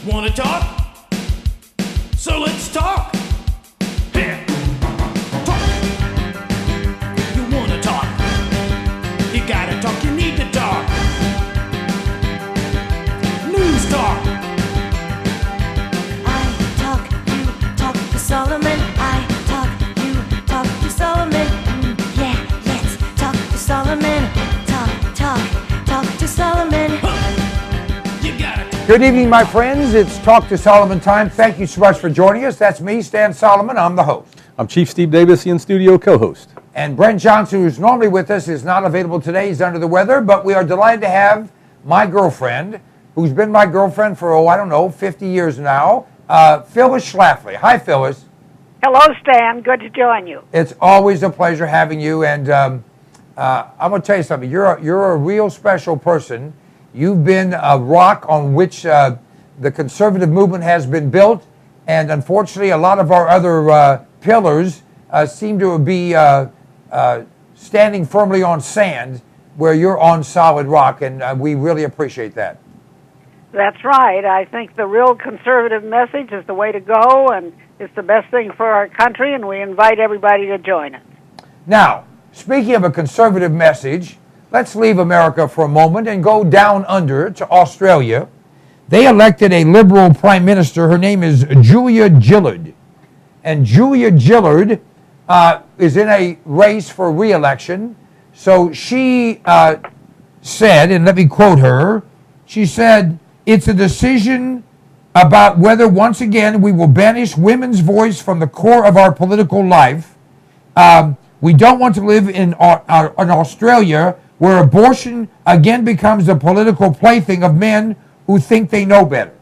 Wanna talk? So let's talk. Yeah. Talk. You wanna talk? You gotta talk, you need to talk. News talk. I talk, you talk to Solomon. I talk, you talk to Solomon. Yeah, let's talk to Solomon. Talk to Solomon. You gotta talk. Good evening, my friends. It's Talk to Solomon time. Thank you so much for joining us. That's me, Stan Solomon. I'm the host. I'm Chief Steve Davis, the in-studio co-host. And Brent Johnson, who's normally with us, is not available today. He's under the weather, but we are delighted to have my girlfriend, who's been my girlfriend for, 50 years now, Phyllis Schlafly. Hi, Phyllis. Hello, Stan. Good to join you. It's always a pleasure having you, and I'm going to tell you something. You're a real special person. You've been a rock on which the conservative movement has been built, and unfortunately, a lot of our other pillars seem to be standing firmly on sand, where you're on solid rock, and we really appreciate that. That's right. I think the real conservative message is the way to go, and it's the best thing for our country, and we invite everybody to join us. Now, speaking of a conservative message, let's leave America for a moment and go down under to Australia. They elected a Liberal Prime Minister. Her name is Julia Gillard. And Julia Gillard is in a race for re-election. So she said, and let me quote her, she said, "It's a decision about whether once again we will banish women's voice from the core of our political life. We don't want to live in Australia where abortion again becomes the political plaything of men who think they know better."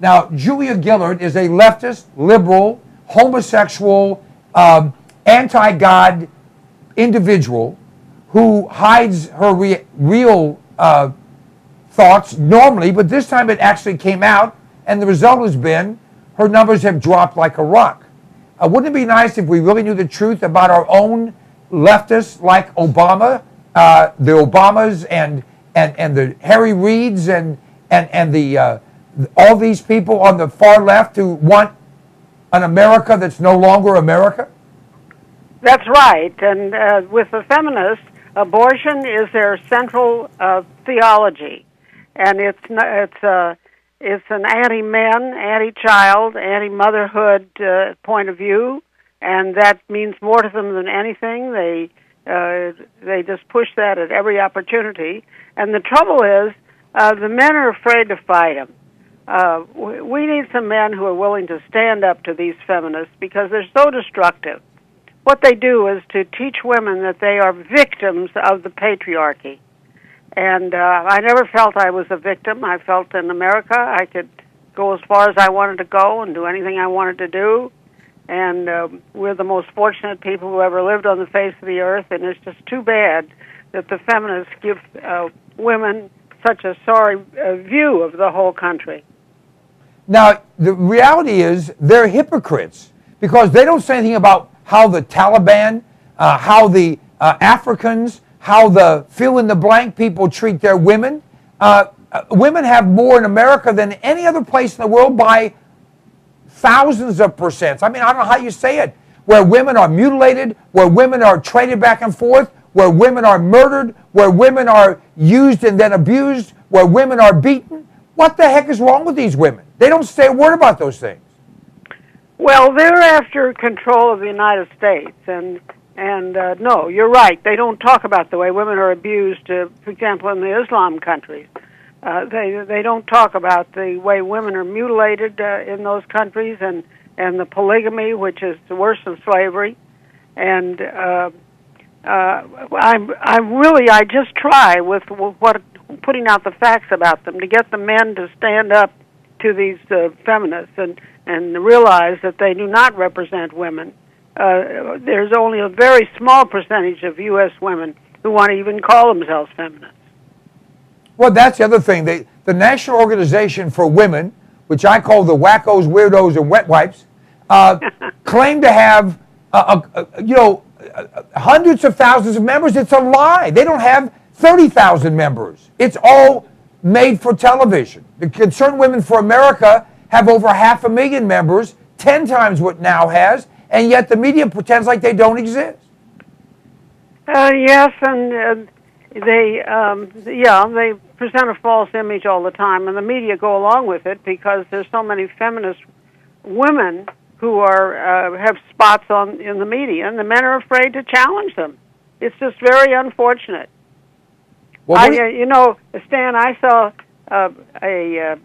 Now, Julia Gillard is a leftist, liberal, homosexual, anti-God individual who hides her real thoughts normally, but this time it actually came out, and the result has been her numbers have dropped like a rock. Wouldn't it be nice if we really knew the truth about our own leftists like Obama, the Obamas, and the Harry Reids, and the all these people on the far left who want an America that's no longer America? That's right. And with the feminists, abortion is their central theology, and it's an anti-men, anti-child, anti-motherhood point of view, and that means more to them than anything. They just push that at every opportunity. And the trouble is, the men are afraid to fight them. We need some men who are willing to stand up to these feminists because they're so destructive. What they do is to teach women that they are victims of the patriarchy. And I never felt I was a victim. I felt in America I could go as far as I wanted to go and do anything I wanted to do. And we're the most fortunate people who ever lived on the face of the earth, and it's just too bad that the feminists give women such a sorry view of the whole country. Now, the reality is they're hypocrites because they don't say anything about how the Taliban, how the Africans, how the fill-in-the-blank people treat their women. Women have more in America than any other place in the world by thousands of percent. I mean, I don't know how you say it. Where women are mutilated, where women are traded back and forth, where women are murdered, where women are used and then abused, where women are beaten. What the heck is wrong with these women? They don't say a word about those things. Well, they're after control of the United States, and no, you're right. They don't talk about the way women are abused, for example, in the Islam countries. They don't talk about the way women are mutilated in those countries, and the polygamy, which is worse than slavery. And I just try with putting out the facts about them to get the men to stand up to these feminists and realize that they do not represent women. There's only a very small percentage of U.S. women who want to even call themselves feminists. Well, that's the other thing. The National Organization for Women, which I call the wackos, weirdos, and wet wipes, claim to have, hundreds of thousands of members. It's a lie. They don't have 30,000 members. It's all made for television. The Concerned Women for America have over 500,000 members, 10 times what NOW has, and yet the media pretends like they don't exist. Yes, and they present a false image all the time, and the media go along with it because there's so many feminist women who are have spots in the media, and the men are afraid to challenge them. It's just very unfortunate. Well, Stan, I saw a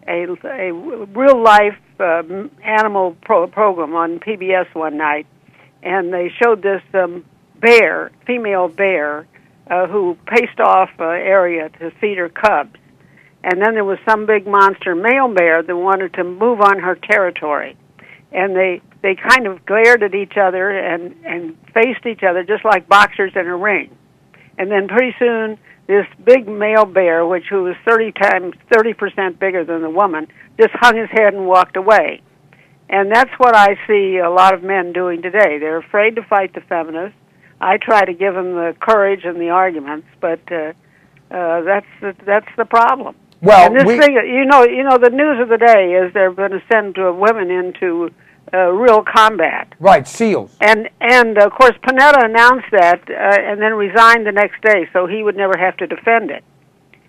real life animal program on PBS one night, and they showed this female bear, who paced off an area to feed her cubs, and then there was some big monster male bear that wanted to move on her territory, and they kind of glared at each other and faced each other just like boxers in a ring, and then pretty soon this big male bear, who was 30% bigger than the woman, just hung his head and walked away. And that's what I see a lot of men doing today. They're afraid to fight the feminists. I try to give them the courage and the arguments, but that's the problem. Well, and this thing, the news of the day is they're going to send women into real combat. Right, SEALs. And of course, Panetta announced that and then resigned the next day, so he would never have to defend it.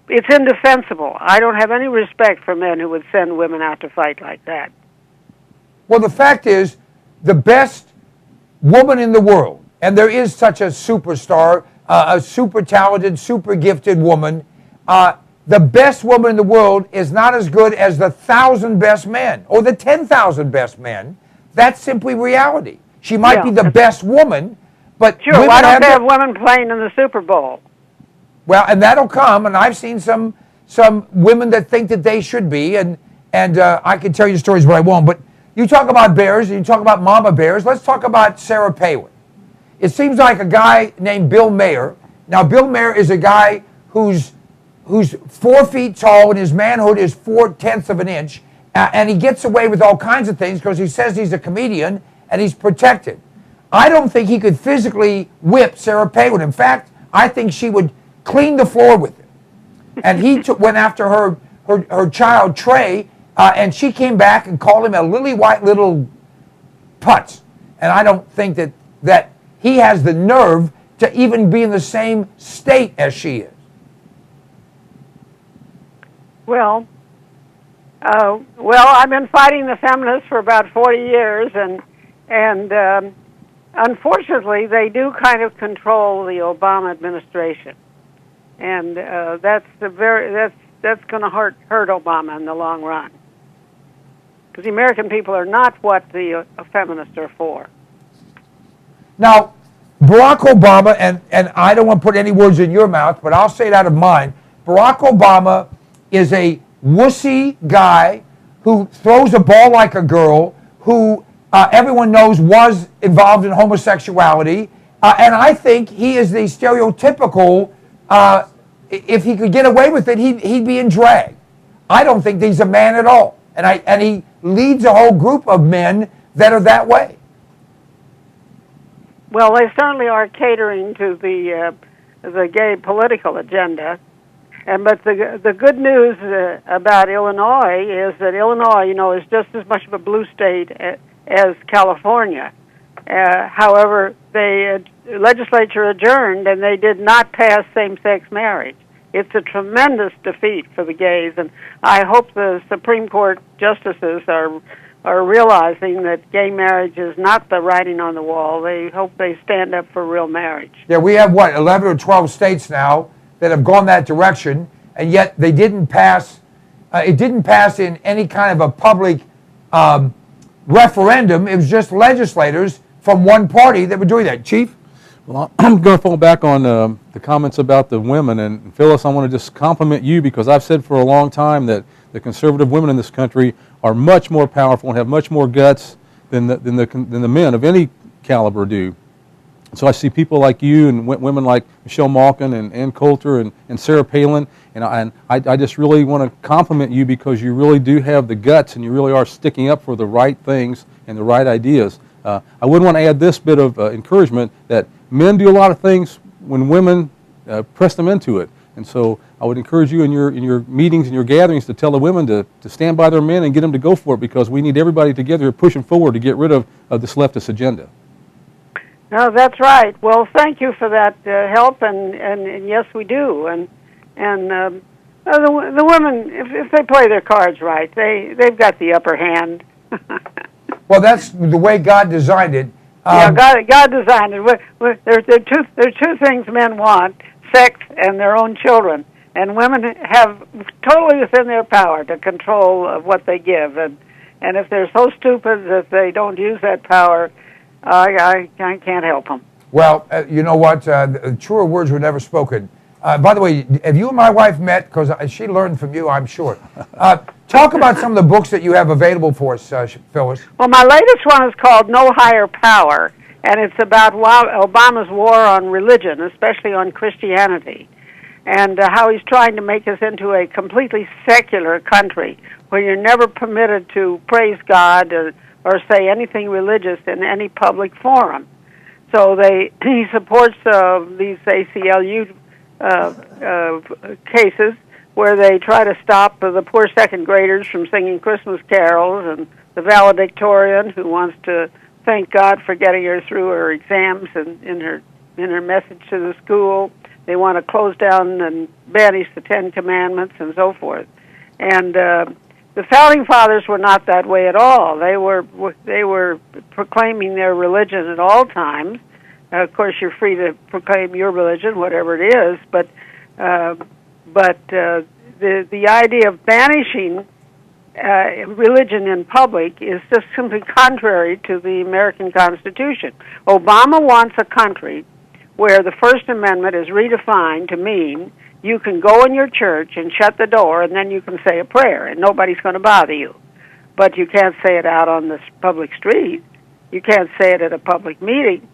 It's indefensible. I don't have any respect for men who would send women out to fight like that. Well, the fact is, the best woman in the world, and there is such a superstar, a super talented, super gifted woman, the best woman in the world is not as good as the 1,000 best men or the 10,000 best men. That's simply reality. She might be the best woman, but sure. Why don't they have women playing in the Super Bowl? Well, and that'll come. And I've seen some women that think that they should be, and I can tell you stories, but I won't. But you talk about bears, and you talk about mama bears. Let's talk about Sarah Palin. It seems like a guy named Bill Maher. Now, Bill Maher is a guy who's 4 feet tall, and his manhood is 4/10 of an inch. And he gets away with all kinds of things because he says he's a comedian and he's protected. I don't think he could physically whip Sarah Palin. In fact, I think she would clean the floor with him. And he went after her child, Trey, and she came back and called him a lily white little putz. And I don't think that he has the nerve to even be in the same state as she is. Well, I've been fighting the feminists for about 40 years, and unfortunately, they do kind of control the Obama administration, and that's going to hurt Obama in the long run, because the American people are not what the feminists are for. Now, Barack Obama, and I don't want to put any words in your mouth, but I'll say it out of mine. Barack Obama is a wussy guy who throws a ball like a girl, who everyone knows was involved in homosexuality, and I think he is the stereotypical, if he could get away with it, he'd be in drag. I don't think he's a man at all, and he leads a whole group of men that are that way. Well, they certainly are catering to the gay political agenda. But the good news about Illinois is that Illinois, is just as much of a blue state as California. However, the legislature adjourned, and they did not pass same-sex marriage. It's a tremendous defeat for the gays, and I hope the Supreme Court justices are realizing that gay marriage is not the writing on the wall. They hope they stand up for real marriage. Yeah, we have, 11 or 12 states now that have gone that direction, and yet they didn't pass. It didn't pass in any kind of a public referendum. It was just legislators from one party that were doing that. Chief? Well, I'm going to fall back on the comments about the women. And Phyllis, I want to just compliment you, because I've said for a long time that the conservative women in this country are much more powerful and have much more guts than the men of any caliber do. So I see people like you and women like Michelle Malkin and Ann Coulter and Sarah Palin, and I just really want to compliment you, because you really do have the guts and you really are sticking up for the right things and the right ideas. I would want to add this bit of encouragement that men do a lot of things when women press them into it. And so I would encourage you in your meetings and your gatherings to tell the women to stand by their men and get them to go for it, because we need everybody together pushing forward to get rid of this leftist agenda. No, that's right. Well, thank you for that help, and yes, we do. And the women, if they play their cards right, they've got the upper hand. Well, that's the way God designed it. Yeah, God designed it. There are two things men want: sex and their own children. And women have totally within their power to control what they give. And if they're so stupid that they don't use that power, I can't help them. Well, you know what? Truer words were never spoken. By the way, have you and my wife met? Because she learned from you, I'm sure. Talk about some of the books that you have available for us, Phyllis. Well, my latest one is called No Higher Power, and it's about Obama's war on religion, especially on Christianity, and how he's trying to make us into a completely secular country where you're never permitted to praise God or say anything religious in any public forum. So he supports these ACLU cases where they try to stop the poor second graders from singing Christmas carols, and the valedictorian who wants to thank God for getting her through her exams and in her message to the school. They want to close down and banish the Ten Commandments and so forth. And the Founding Fathers were not that way at all. They were proclaiming their religion at all times. Of course, you're free to proclaim your religion, whatever it is, but the idea of banishing religion in public is just simply contrary to the American Constitution. Obama wants a country where the First Amendment is redefined to mean you can go in your church and shut the door, and then you can say a prayer, and nobody's going to bother you. But you can't say it out on the public street. You can't say it at a public meeting.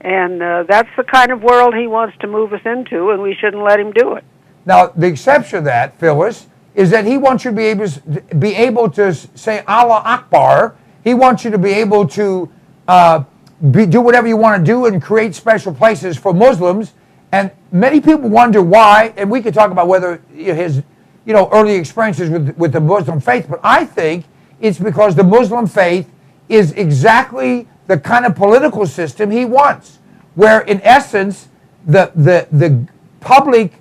And that's the kind of world he wants to move us into, and we shouldn't let him do it. Now, the exception to that, Phyllis, is that he wants you to be able to say Allah Akbar. He wants you to be able to do whatever you want to do and create special places for Muslims. And many people wonder why, and we could talk about whether his early experiences with the Muslim faith, but I think it's because the Muslim faith is exactly the kind of political system he wants, where in essence the public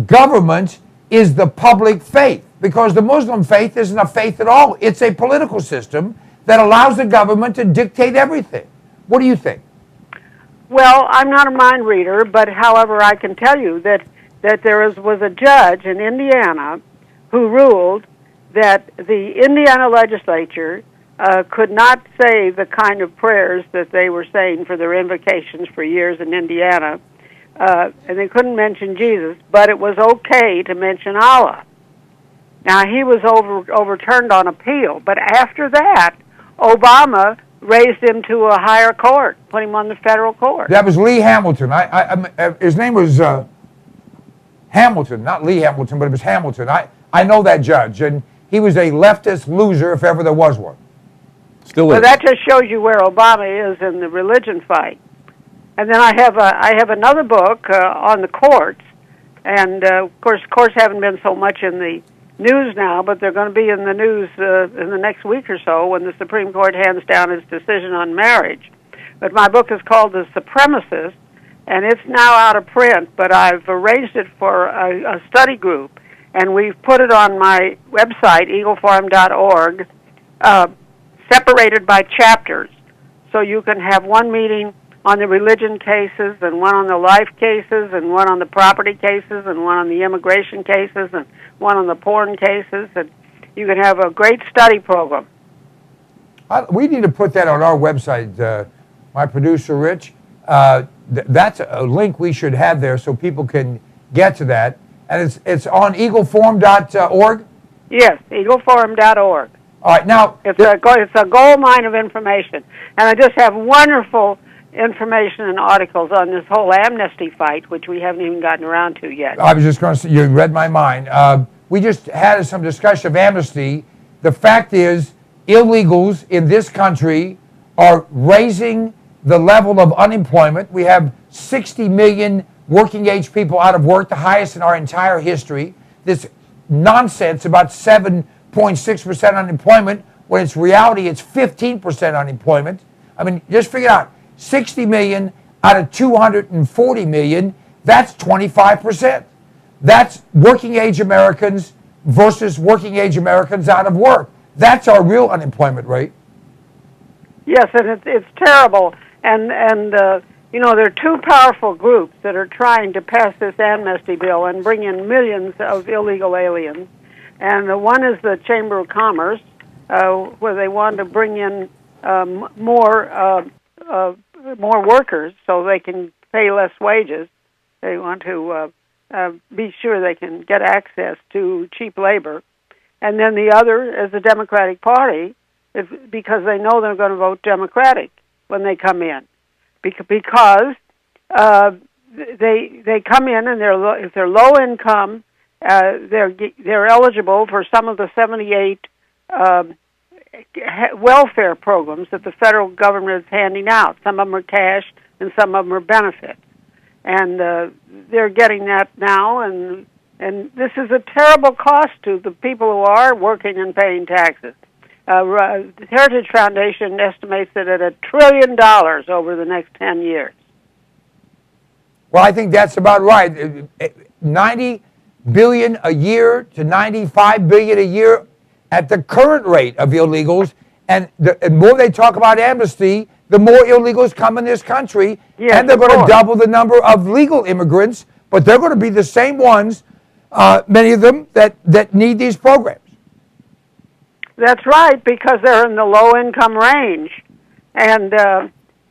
government is the public faith, because the Muslim faith isn't a faith at all. It's a political system that allows the government to dictate everything. What do you think? Well, I'm not a mind reader, but however, I can tell you that there was a judge in Indiana who ruled that the Indiana legislature could not say the kind of prayers that they were saying for their invocations for years in Indiana, and they couldn't mention Jesus, but it was okay to mention Allah. Now, he was overturned on appeal, but after that, Obama raised him to a higher court, put him on the federal court. That was Lee Hamilton. His name was Hamilton, not Lee Hamilton, but it was Hamilton. I know that judge, and he was a leftist loser if ever there was one. Still is. Well, that just shows you where Obama is in the religion fight. And then I have another book on the courts, and of course, courts haven't been so much in the news now, but they're going to be in the news in the next week or so when the Supreme Court hands down its decision on marriage. But my book is called The Supremacist, and it's now out of print, but I've arranged it for a study group, and we've put it on my website, eagleforum.org, separated by chapters. So you can have one meeting on the religion cases, and one on the life cases, and one on the property cases, and one on the immigration cases, and one on the porn cases, and you can have a great study program. We need to put that on our website, my producer, Rich. That's a link we should have there so people can get to that. And it's on eagleforum.org? Yes, eagleforum.org. All right, now... It's a gold mine of information. And I just have wonderful information and articles on this whole amnesty fight, which we haven't even gotten around to yet. I was just going to say, you read my mind. We just had some discussion of amnesty. The fact is, illegals in this country are raising the level of unemployment. We have 60 million working age people out of work, the highest in our entire history. This nonsense about 7.6% unemployment, when it's reality it's 15% unemployment. I mean, just figure it out. 60 million out of 240 million, that's 25%. That's working age Americans versus working age Americans out of work. That's our real unemployment rate. Yes, and it's terrible. And you know, there are two powerful groups that are trying to pass this amnesty bill and bring in millions of illegal aliens. And one is the Chamber of Commerce, where they want to bring in more workers so they can pay less wages. They want to be sure they can get access to cheap labor. And then the other is the Democratic Party, because they know they're going to vote Democratic when they come in, because they come in and if they're low income, they're eligible for some of the 78 welfare programs that the federal government is handing out. Some of them are cash and some of them are benefits, and they're getting that now. And this is a terrible cost to the people who are working and paying taxes. The Heritage Foundation estimates it at $1 trillion over the next 10 years. Well, I think that's about right. 90 billion a year to 95 billion a year at the current rate of illegals. And the more they talk about amnesty, the more illegals come in this country. Yes, and they're going to double the number of legal immigrants, but they're going to be the same ones, many of them, that need these programs. That's right, because they're in the low-income range. And,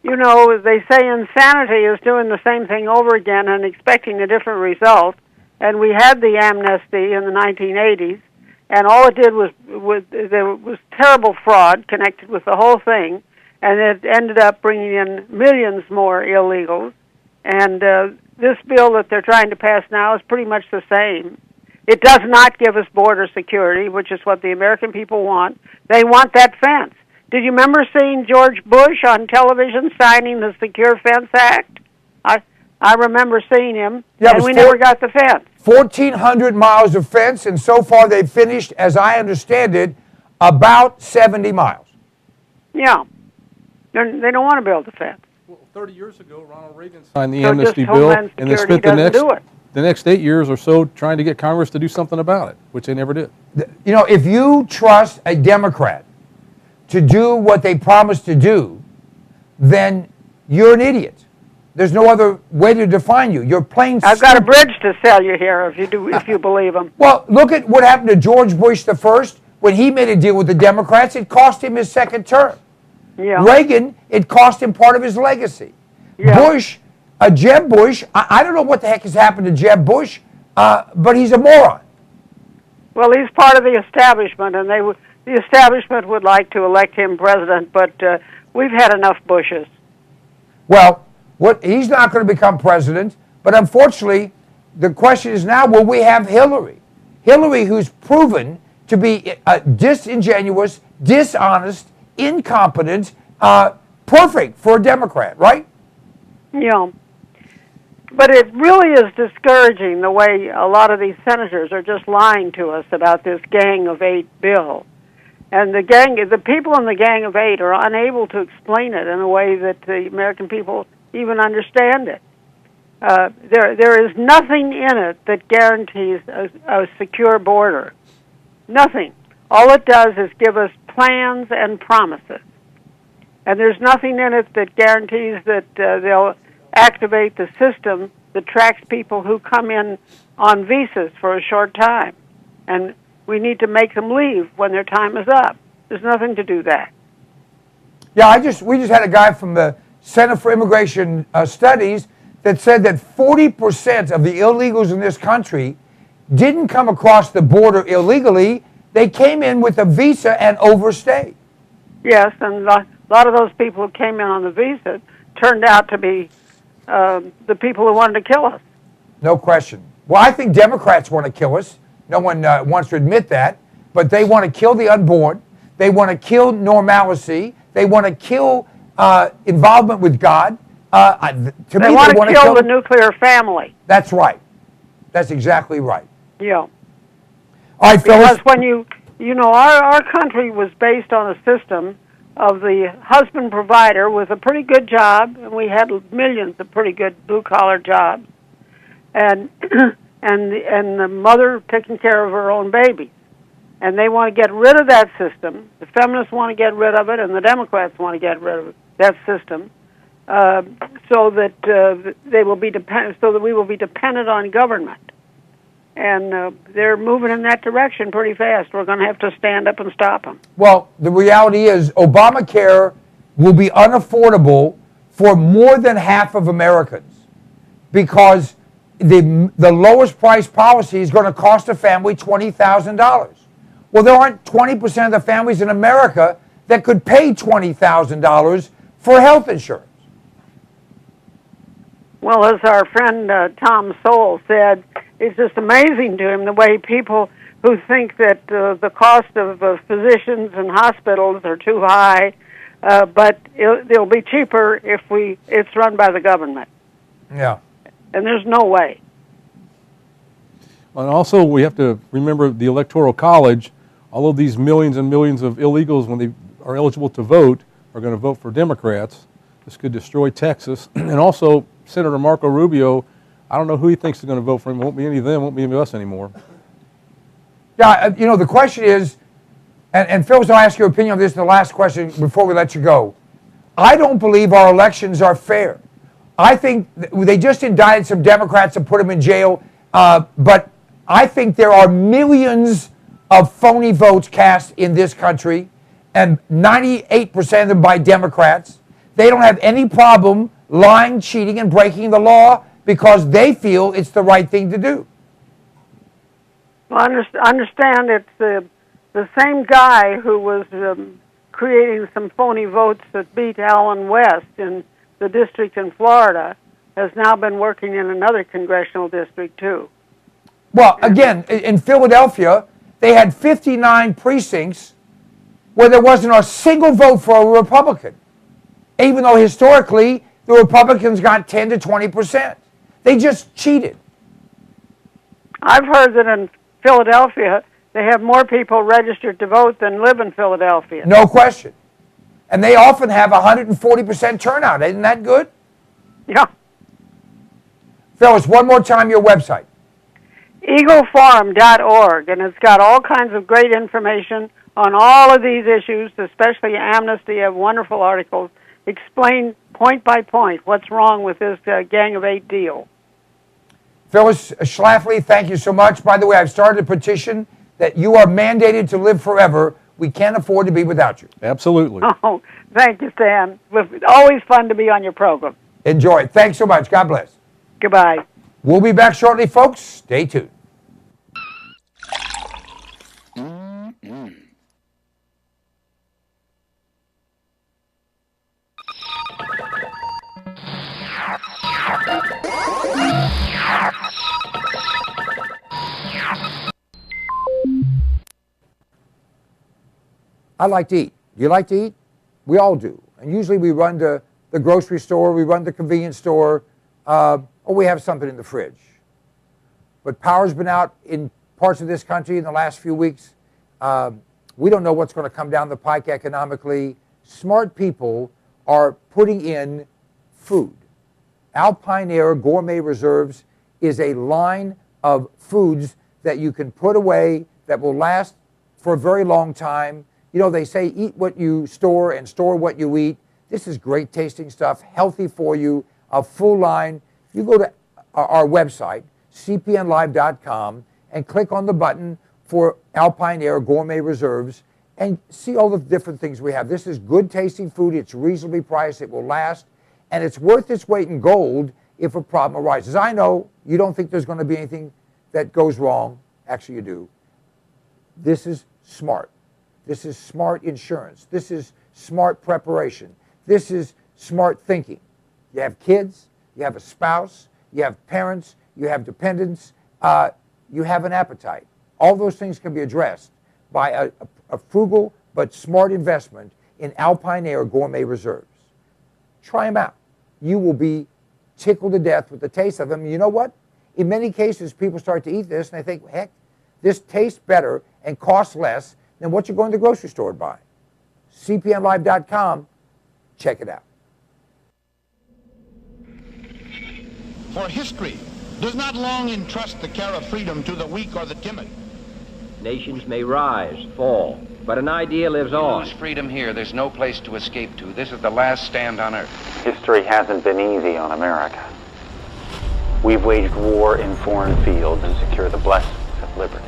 you know, they say insanity is doing the same thing over again and expecting a different result. And we had the amnesty in the 1980s, and all it did was there was terrible fraud connected with the whole thing, and it ended up bringing in millions more illegals. And this bill that they're trying to pass now is pretty much the same. It does not give us border security, which is what the American people want. They want that fence. Did you remember seeing George Bush on television signing the Secure Fence Act? I remember seeing him, and we never got the fence. 1,400 miles of fence, and so far they've finished, as I understand it, about 70 miles. Yeah. They don't want to build the fence. Well, 30 years ago, Ronald Reagan signed the amnesty bill, and they spent the next 8 years or so trying to get Congress to do something about it, which they never did. You know, if you trust a Democrat to do what they promised to do, then you're an idiot. There's no other way to define you. You're plain I've got a bridge to sell you here if you believe them. Well, look at what happened to George Bush the first. When he made a deal with the Democrats, it cost him his second term. Yeah. Reagan, it cost him part of his legacy. Yeah. Bush, Jeb Bush, I don't know what the heck has happened to Jeb Bush, but he's a moron. Well, he's part of the establishment, and the establishment would like to elect him president, but we've had enough Bushes. Well, he's not going to become president, but unfortunately, the question is now, will we have Hillary? Hillary, who's proven to be disingenuous, dishonest, incompetent, perfect for a Democrat, right? Yeah. But it really is discouraging the way a lot of these senators are just lying to us about this Gang of Eight bill. And the people in the Gang of Eight are unable to explain it in a way that the American people even understand it. There is nothing in it that guarantees a secure border. Nothing. All it does is give us plans and promises. And there's nothing in it that guarantees that they'll activate the system that tracks people who come in on visas for a short time. And we need to make them leave when their time is up. There's nothing to do that. Yeah, we just had a guy from the Center for Immigration Studies that said that 40% of the illegals in this country didn't come across the border illegally. They came in with a visa and overstayed. Yes, and a lot of those people who came in on the visa turned out to be the people who wanted to kill us. No question. Well, I think Democrats want to kill us. No one wants to admit that. But they want to kill the unborn. They want to kill normalcy. They want to kill involvement with God. To They me, want they to kill the nuclear family. That's right. That's exactly right. Yeah. All right, Phyllis. Because when you know, our country was based on a system of the husband provider with a pretty good job, and we had millions of pretty good blue-collar jobs, and and the mother taking care of her own babies. And they want to get rid of that system. The feminists want to get rid of it, and the Democrats want to get rid of that system, so that they will be so that we will be dependent on government. And they're moving in that direction pretty fast. We're going to have to stand up and stop them. Well, the reality is Obamacare will be unaffordable for more than half of Americans because the lowest price policy is going to cost a family $20,000. Well, there aren't 20% of the families in America that could pay $20,000 for health insurance. Well, as our friend Tom Sowell said, it's just amazing to him the way people who think that the cost of physicians and hospitals are too high, but they'll be cheaper if it's run by the government. Yeah. And there's no way. And also, we have to remember the Electoral College. All of these millions and millions of illegals, when they are eligible to vote, are going to vote for Democrats. This could destroy Texas. And also, Senator Marco Rubio, I don't know who he thinks is going to vote for him. It won't be any of them, won't be any of us anymore. Yeah, you know, the question is, and Phyllis, I'll ask your opinion on this, the last question before we let you go. I don't believe our elections are fair. I think they just indicted some Democrats and put them in jail, but I think there are millions of phony votes cast in this country, and 98% of them by Democrats. They don't have any problem lying, cheating, and breaking the law because they feel it's the right thing to do. Well, understand it's the same guy who was creating some phony votes that beat Alan West in the district in Florida has now been working in another congressional district, too. Well, again, in Philadelphia, they had 59 precincts where there wasn't a single vote for a Republican, even though historically the Republicans got 10 to 20%. They just cheated. I've heard that in Philadelphia, they have more people registered to vote than live in Philadelphia. No question. And they often have 140% turnout. Isn't that good? Yeah. Phyllis, one more time, your website. EagleForum.org, and it's got all kinds of great information on all of these issues, especially amnesty. You have wonderful articles. Explain point by point what's wrong with this Gang of Eight deal. Phyllis Schlafly, thank you so much. By the way, I've started a petition that you are mandated to live forever. We can't afford to be without you. Absolutely. Oh, thank you, Stan. It's always fun to be on your program. Enjoy it. Thanks so much. God bless. Goodbye. We'll be back shortly, folks. Stay tuned. I like to eat. You like to eat? We all do. And usually we run to the grocery store, we run to the convenience store, or we have something in the fridge. But power's been out in parts of this country in the last few weeks. We don't know what's going to come down the pike economically. Smart people are putting in food. Alpine Air Gourmet Reserves is a line of foods that you can put away that will last for a very long time. You know, they say eat what you store and store what you eat. This is great tasting stuff, healthy for you, a full line. You go to our website, cpnlive.com, and click on the button for Alpine Air Gourmet Reserves and see all the different things we have. This is good tasting food. It's reasonably priced. It will last. And it's worth its weight in gold if a problem arises. I know you don't think there's going to be anything that goes wrong. Actually, you do. This is smart. This is smart insurance. This is smart preparation. This is smart thinking. You have kids, you have a spouse, you have parents, you have dependents, you have an appetite. All those things can be addressed by a frugal but smart investment in Alpine Air Gourmet Reserves. Try them out. you will be tickled to death with the taste of them. You know what? In many cases, people start to eat this and they think, heck, this tastes better and costs less than what you're going to the grocery store to buy. cpnlive.com. Check it out. For history does not long entrust the care of freedom to the weak or the timid. Nations may rise, fall, but an idea lives on. Lose freedom here, there's no place to escape to. This is the last stand on earth. History hasn't been easy on America. We've waged war in foreign fields and secured the blessings of liberty.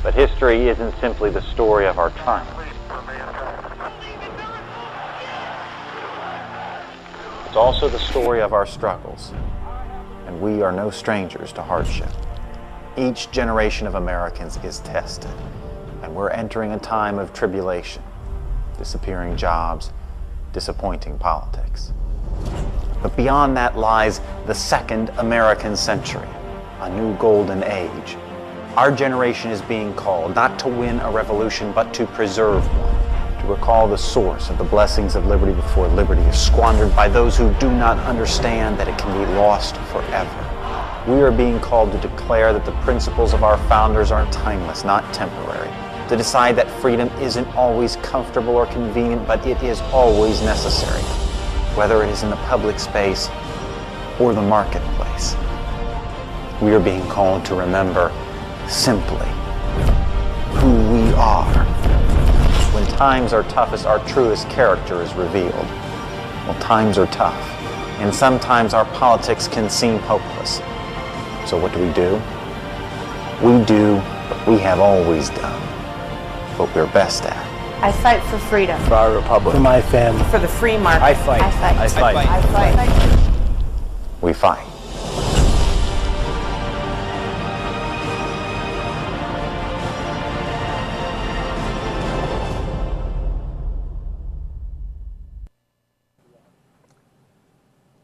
But history isn't simply the story of our triumph. It's also the story of our struggles. And we are no strangers to hardship. Each generation of Americans is tested, and we're entering a time of tribulation, disappearing jobs, disappointing politics. But beyond that lies the second American century, a new golden age. Our generation is being called not to win a revolution, but to preserve one, to recall the source of the blessings of liberty before liberty is squandered by those who do not understand that it can be lost forever. We are being called to declare that the principles of our founders are timeless, not temporary. To decide that freedom isn't always comfortable or convenient, but it is always necessary, whether it is in the public space or the marketplace. We are being called to remember simply who we are. When times are toughest, our truest character is revealed. Well, times are tough, and sometimes our politics can seem hopeless. So what do? We do what we have always done, what we're best at. I fight for freedom. For our republic. For my family. For the free market. I fight. I fight. I fight. I fight. I fight. We fight.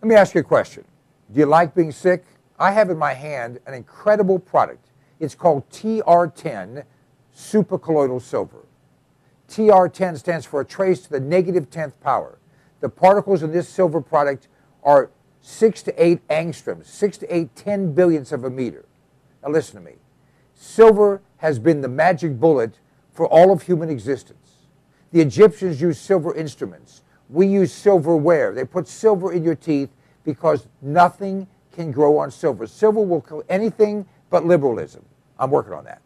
Let me ask you a question. Do you like being sick? I have in my hand an incredible product. It's called TR10 supercolloidal silver. TR10 stands for a trace to the negative 10th power. The particles in this silver product are 6 to 8 angstroms, 6 to 8 10 billionths of a meter. Now listen to me. Silver has been the magic bullet for all of human existence. The Egyptians used silver instruments. We use silverware. They put silver in your teeth because nothing can grow on silver. Silver will kill anything but liberalism. I'm working on that.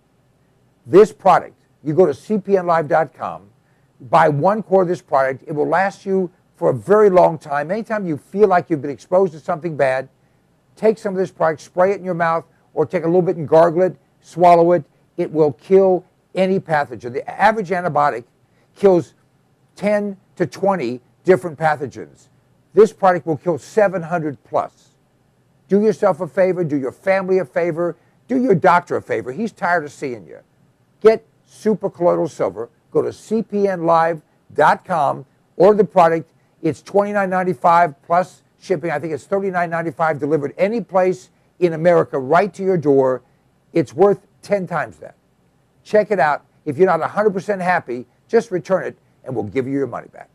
This product, you go to cpnlive.com, buy 1 quart of this product. It will last you for a very long time. Anytime you feel like you've been exposed to something bad, take some of this product, spray it in your mouth, or take a little bit and gargle it, swallow it. It will kill any pathogen. The average antibiotic kills 10 to 20 different pathogens. This product will kill 700 plus. Do yourself a favor, do your family a favor, do your doctor a favor. He's tired of seeing you. Get supercolloidal silver. Go to cpnlive.com, order the product. It's $29.95 plus shipping. I think it's $39.95 delivered any place in America right to your door. It's worth 10 times that. Check it out. If you're not 100% happy, just return it and we'll give you your money back.